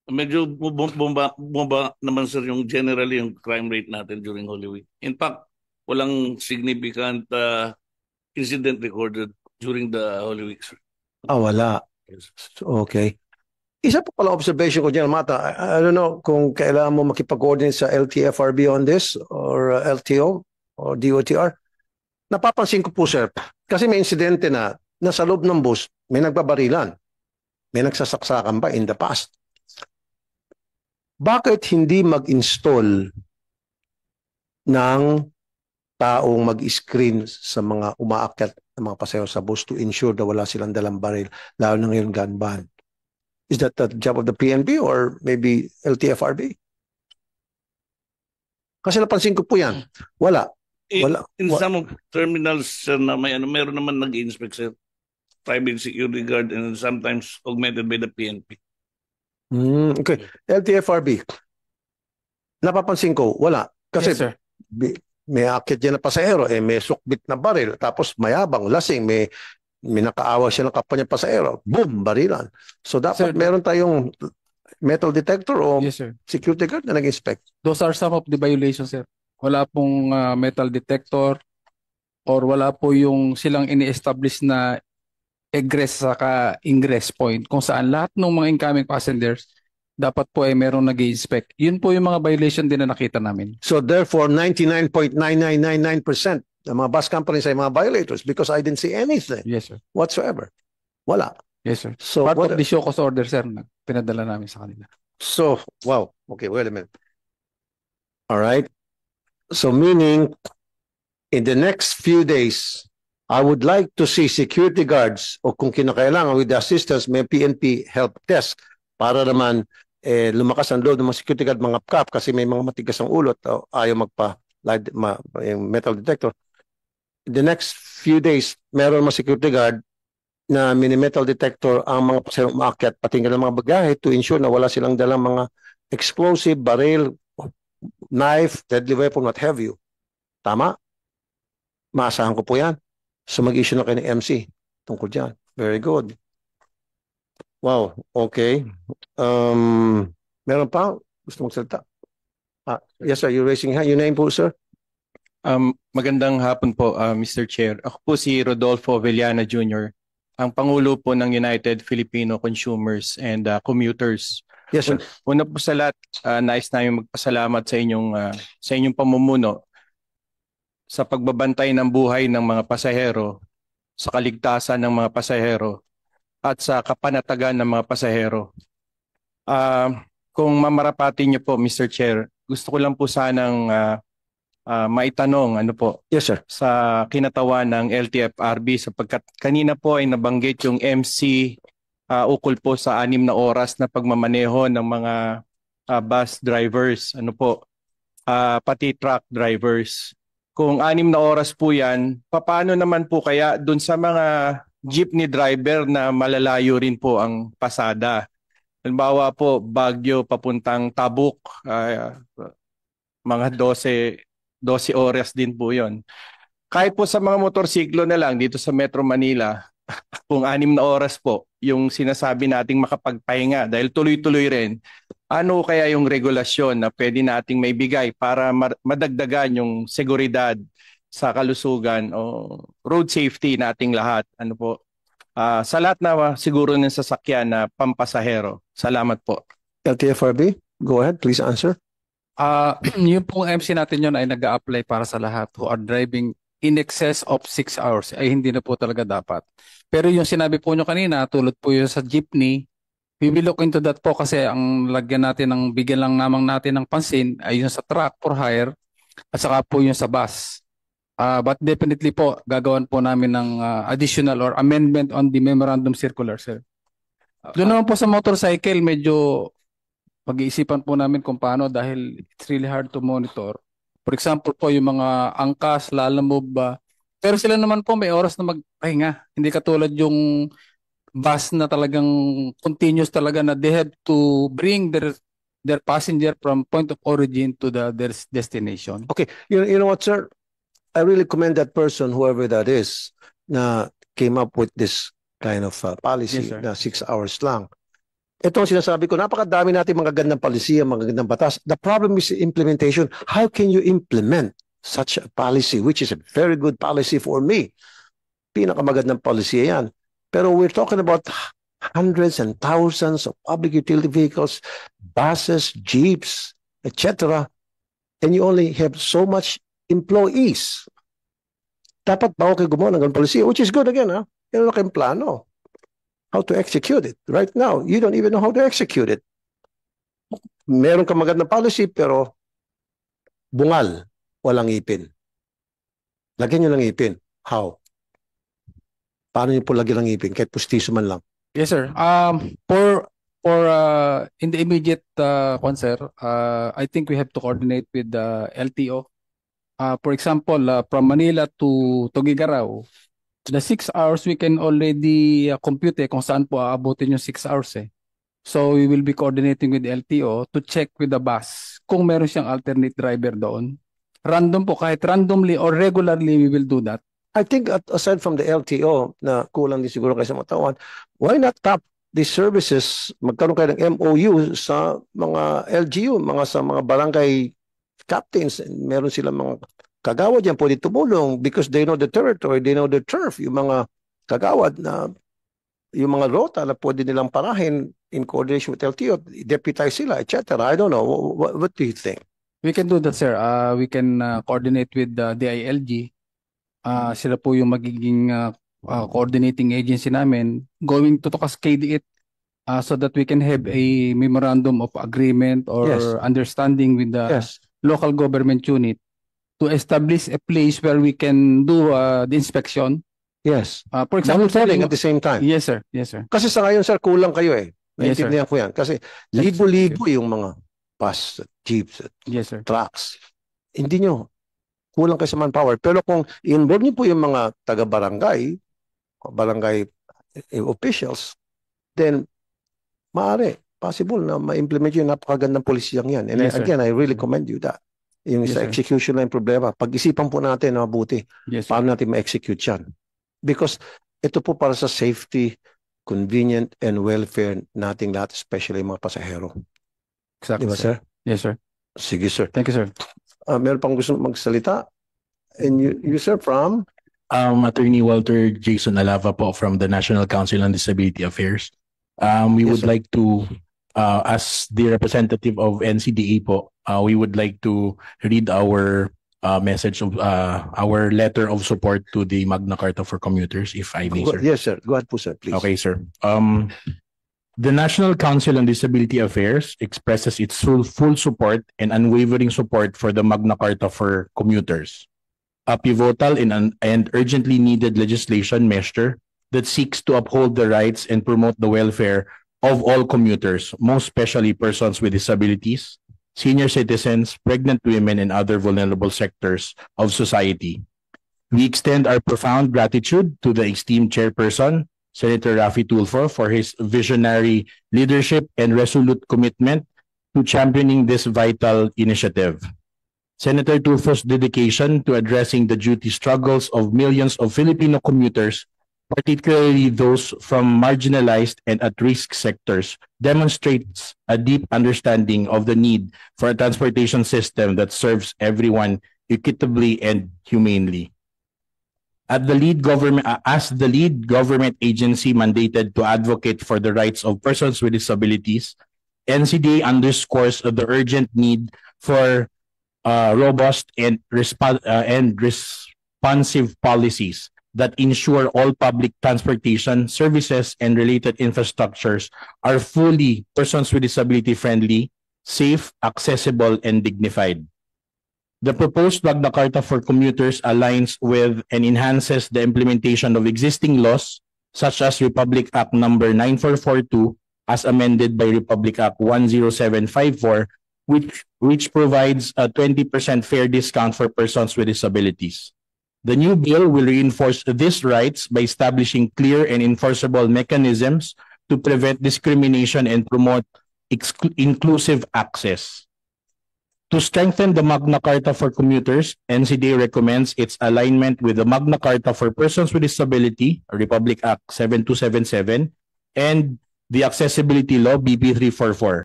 Medyo bumaba naman sir yung generally yung crime rate natin during Holy Week. In fact, walang significant incident recorded during the Holy Week, sir. Ah, wala. Yes. Okay. Isa pa pala observation ko dyan, Mata. I don't know kung kailangan mo makipag-coordinate sa LTFRB on this or LTO or DOTR. Napapansin ko po, sir, kasi may insidente na nasa loob ng bus, may nagbabarilan, may nagsasaksakan pa in the past. Bakit hindi mag-install ng taong mag-screen sa mga umaakyat ng mga pasahero sa bus to ensure na wala silang dalang baril, lalo na ngayon gun ban? Is that the job of the PNP or maybe LTFRB? Kasi napansin ko po yan. Wala. Wala. In some of terminals, sir, na may ano, meron naman nag-inspect, sir. Private security guard and sometimes augmented by the PNP. Okay. LTFRB. Napapansin ko, wala. Kasi Yes, sir. may akit dyan na pasahero, may sukbit na baril, tapos mayabang, lasing, may nakaawa siya ng kapwa niya pasahero, boom, barilan. So dapat Sir, meron tayong metal detector o yes, sir. security guard na nag-inspect. Those are some of the violations, sir. Wala pong metal detector or wala po yung silang ini-establish na egress saka ingress point kung saan lahat ng mga incoming passengers dapat po ay merong nag-i-inspect. Yun po yung mga violation din na nakita namin. So therefore, 99.9999% ng mga bus companies ay mga violators because I didn't see anything Yes, sir. whatsoever. Wala. Yes, sir. So Part what, of the show cause order, sir, na pinadala namin sa kanila. so wow. Okay, wait a minute. All right. So meaning in the next few days, I would like to see security guards o kung kinakailangan with the assistance may PNP help desk para naman lumakas ang loob ng mga security guard, mga PCAP kasi may mga matigas ang ulot o ayaw yung metal detector. The next few days, meron mga security guard na mini-metal detector ang mga pasahero umaakyat pati ng mga bagahe to ensure na wala silang dalang mga explosive, baril, knife, deadly weapon, what have you. Tama? Maasahan ko po yan. So mag-issue na kayo ng MC tungkol dyan. Very good. Wow, okay. Meron pa? Gusto magsalita? Yes, sir. You're raising hand. Your name po, sir? Magandang hapon po, Mr. Chair. Ako po si Rodolfo Villana Jr., ang Pangulo po ng United Filipino Consumers and Commuters. Yes, sir. Una po sa lahat, nais namin magpasalamat sa inyong pamumuno sa pagbabantay ng buhay ng mga pasahero, sa kaligtasan ng mga pasahero, at sa kapanatagan ng mga pasahero. Kung mamarapati niyo po, Mr. Chair, gusto ko lang po sanang maitanong Yes, sir. sa kinatawan ng LTFRB sapagkat kanina po ay nabanggit yung MC ukol po sa 6 na oras na pagmamaneho ng mga bus drivers, pati truck drivers. Kung 6 na oras po yan, paano naman po kaya dun sa mga jeepney driver na malalayo rin po ang pasada? Halimbawa po, Baguio papuntang Tabuk, mga 12 oras din po yon. Kahit po sa mga motorsiklo na lang dito sa Metro Manila, kung 6 na oras po yung sinasabi nating makapagpahinga dahil tuloy-tuloy rin, ano kaya yung regulasyon na pwede nating maibigay para madagdagan yung seguridad sa kalusugan o road safety nating lahat? Sa lahat na siguro ng sasakyan na pampasahero. Salamat po. LTFRB, go ahead. Please answer. Yung pong MC natin yun ay nag-a-apply para sa lahat who are driving in excess of 6 hours. Ay hindi na po talaga dapat. Pero yung sinabi po nyo kanina, tulad po yung sa jeepney, we will look into that po kasi ang lagyan natin bigyan lang namang natin ng pansin ay yung sa truck for hire at saka po yung sa bus. But definitely po, gagawan po namin ng additional or amendment on the memorandum circular, sir. Doon naman po sa motorcycle, medyo pag-iisipan po namin kung paano dahil it's really hard to monitor. For example po, yung mga angkas, lalamove, pero sila naman po may oras na magpahinga. Hindi katulad yung bus na talagang continuous talaga na they have to bring their passenger from point of origin to their destination. Okay, you know what, sir? I really commend that person, whoever that is, na came up with this kind of policy Yes, sir. na 6 hours lang. ito ang sinasabi ko, napakadami natin mga gandang palisiya, mga gandang batas. The problem is implementation. How can you implement such a policy, which is a very good policy for me? Pinakamagandang policy yan. Pero we're talking about hundreds and thousands of public utility vehicles, buses, jeeps, etc. And you only have so much employees. Dapat ba kayo gumawa ng ganang policy? Which is good again, ha? Yan ang kayong plano. How to execute it. Right now, you don't even know how to execute it. Meron ka magandang policy, pero bungal, walang ipin. Lagyan nyo ng ipin. How? Paano nyo po lagyan ng ipin? Kahit pustiso man lang. Yes, sir. For in the immediate sir, I think we have to coordinate with the LTO. For example, from Manila to Tuguegarao, the 6 hours we can already compute kung saan po aabutin yung 6 hours eh. So we will be coordinating with the LTO to check with the bus kung meron siyang alternate driver doon. Random po, kahit randomly or regularly we will do that. I think aside from the LTO na kulang din siguro kayo sa mga tauhan, why not tap these services, magkaroon kayo ng MOU sa mga LGU, sa mga barangay captains, meron silang mga kagawad yan, pwede tumulong because they know the territory, they know the turf, yung mga kagawad na yung mga rota na pwede nilang parahin in coordination with LTO, deputize sila, etc. I don't know. What do you think? We can do that, sir. We can coordinate with the DILG. Sila po yung magiging coordinating agency namin going to cascade it so that we can have a memorandum of agreement or Yes. understanding with the Yes. local government unit to establish a place where we can do the inspection. Yes. For example, Monitoring at the same time. yes, sir. Yes, sir. Kasi sa ngayon, sir, kulang kayo eh. Yes, sir. Naintindihan ko yan. Kasi libo-libo yung mga bus, jeeps, Yes, sir. trucks. Hindi nyo. Kulang kayo sa manpower. Pero kung involve nyo po yung mga taga-barangay, barangay officials, then maaari, possible na ma-implement yung napakagandang polisiyang yan. And Yes, sir. again, I really commend you that. Yung Yes, sa sir. execution na yung problema. Pag-isipan po natin na mabuti, Yes, sir. paano natin ma-execute yan. Because ito po para sa safety, convenient, and welfare nating lahat, especially mga pasahero. Exactly, Di ba, sir? Yes, sir. Sige, sir. Thank you, sir. Meron pang gusto magsalita? And you sir, from? Attorney Walter Jason Alava po from the National Council on Disability Affairs. We Yes, would sir. like to, as the representative of NCDA po, we would like to read our message of our letter of support to the Magna Carta for commuters, if I may, sir. Yes, sir. Go ahead po, sir, please. Okay, sir. The National Council on Disability Affairs expresses its full support and unwavering support for the Magna Carta for commuters, a pivotal and urgently needed legislation measure that seeks to uphold the rights and promote the welfare of all commuters, most especially persons with disabilities, senior citizens, pregnant women, and other vulnerable sectors of society. We extend our profound gratitude to the esteemed chairperson, Senator Raffy Tulfo, for his visionary leadership and resolute commitment to championing this vital initiative. Senator Tulfo's dedication to addressing the duty struggles of millions of Filipino commuters, particularly those from marginalized and at-risk sectors, demonstrates a deep understanding of the need for a transportation system that serves everyone equitably and humanely. As the lead government agency mandated to advocate for the rights of persons with disabilities, NCDA underscores the urgent need for robust and responsive policies that ensure all public transportation services and related infrastructures are fully persons with disability friendly, safe, accessible, and dignified. The proposed Magna Carta for commuters aligns with and enhances the implementation of existing laws such as Republic Act number 9442 as amended by Republic Act 10754, which provides a 20% fair discount for persons with disabilities. The new bill will reinforce these rights by establishing clear and enforceable mechanisms to prevent discrimination and promote inclusive access. To strengthen the Magna Carta for commuters, NCDA recommends its alignment with the Magna Carta for persons with disability, Republic Act 7277, and the Accessibility Law, BB 344.